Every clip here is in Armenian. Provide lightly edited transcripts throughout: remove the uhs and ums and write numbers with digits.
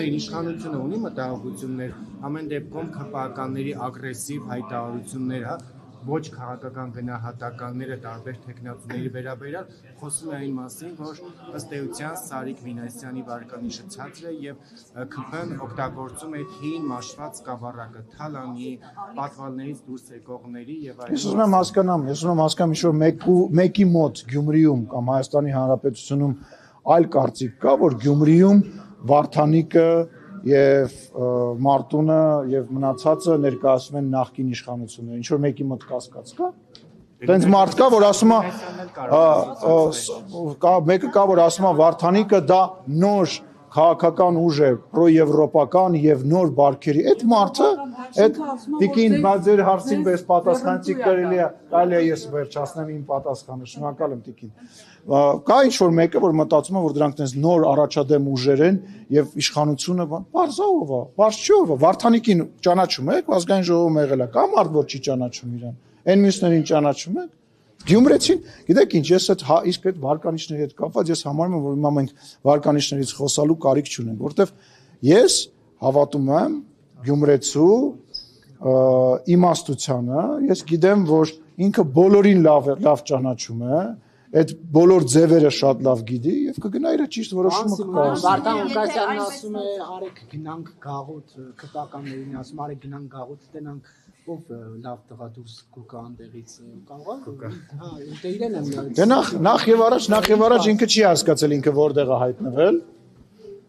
մեր իշխանությունը ունի մտահոգություններ, ամեն դեպքում քպականների ագրեսիվ հայտարարությունները, ոչ քաղաքական գնահատականները տարբեր տեխնացուների վերաբերյալ խոսում է այն մասին, որ ըստ էության Սարիկ Վինասյանի վարկանիշը ցածր է եւ ԿՓ-ն օգտագործում է հին մաշված սկավառակը, թալանի, պատվալներից դուրս եկողների եւ այլն։ Ես ուզում եմ հասկանամ, ինչ որ մեկի մոտ Գյումրիում կամ Հայաստանի Հանրապետությունում այլ կարծիք կա, որ Գյումրիում Վարդանիկը եւ Մարտունը եւ մնացածը ներկայացում են նախկին իշխանությունները, ինչ որ մեկի մոտ կասկած կա։ Տենց մարդ կա, որ ասում է, մեկը կա, որ ասում է Վարդանիկը դա նոր քաղաքական ուժ է, պրոեվրոպական եւ նոր բարքերի։ Այդ մարդը, այդ տիկին բացեր հարցին պես պատասխանեցի կարելի է ես վերջացնեմ իմ պատասխանը, շնորհակալ եմ տիկին։ Կա ինչ որ մեկը, որ մտածում է, որ դրանք տես նոր առաջադեմ ուժեր են եւ իշխանությունը բարձով է, բարձ չի ով է, Վարդանիկին ճանաչում եք, ազգային ժողովում եղել է, կա մարդ որ չի ճանաչում իրան։ Այն մյուսներին ճանաչում եք։ Գյումրեցին, գիտեք ինչ, ես իսկ այդ վարկանիշների հետ կապված ես համարում եմ, որ հիմա մենք վարկանիշներից խոսալու կարիք չունենք, որովհետև ես հավատում եմ գյումրեցու իմաստությանը, ես գիտեմ, որ ինքը բոլորին լավ ճանաչում է, այդ բոլոր ձևերը շատ լավ գիտի եւ կգնա իր ճիշտ որոշումը կկարողանա։ Վարդան Ղուկասյանն ասում է, արեք գնանք գաղութ, քպականներին ասում, արեք գնանք գաղութ, տենանք ով լավ տղա դուրս կուկա այնտեղից կարող է։ Հա, դե իրեն եմ։ Դե նախ եւ առաջ ինքը չի հասկացել ինքը որտեղ է հայտնվել։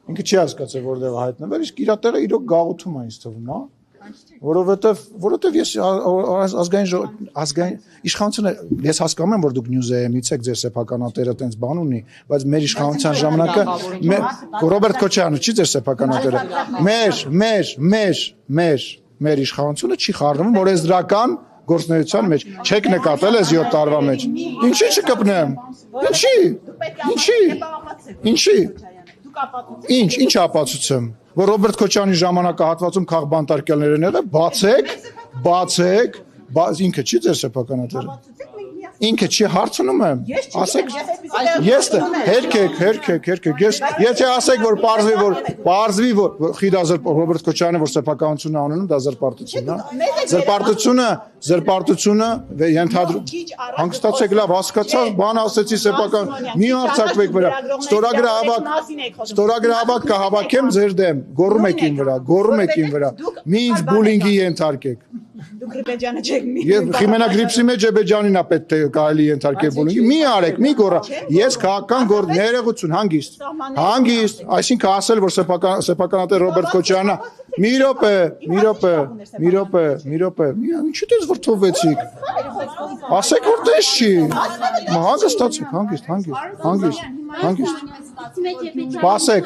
Ինքը չի հասկացել որտեղ է հայտնվել, իսկ իր տեղը իրոք գաղութում է ինձ թվում, հա։ Որովհետև ես ազգային իշխանությունը ես հասկանում եմ որ դուք նյուզեեմից եք ձեր սեփականատերը տենց բան ունի բայց մեր իշխանության ժամանակը Ռոբերտ Քոչարյանը չի ձեր սեփականատերը մեր իշխանությունը չի խառնվում օրենսդրական գործունեության մեջ չեք նկատել այս 7 տարվա մեջ ինչի չկպնեմ ինչի ինչ ապացուցեմ որ Ռոբերտ Քոչարյանի ժամանակահատվածում քաղբանտարկյալներ են եղել բացեք ինքը չի ձեր սեփականատերը ինքը չի հարցնում եմ ասեք ես հերքեք եթե ասեք որ պարզվի որ խիդազր Ռոբերտ Քոչարյանը որ սեփականությունը անունում դա զրպարտությունը ենթադրում հանգստացեք լավ հասկացա բան ասեցի սեփական մի հարցակվեք վրա ստորագրահավաք կհավաքեմ ձեր դեմ գոռում եք իմ վրա մի ինձ բուլինգի ենթարկեք Դուք Ռիբեջանը չեք մի։ Եվ Խիմենա Գրիպսի մեջ Ջեբեջանին է պետք է կարելի ենթարկել բոլորին։ Մի արեք, մի գոռա։ Ես քաղաքական գործ ներողություն, հանգիստ, այսինքն ասել որ սեփականատեր Ռոբերտ Քոչարյանը մի րոպե։ Ինչու՞ դες վրթովվեցիք։ Ասեք որ դες չի։ Հանգստացեք, հանգիստ։ Սպասեք։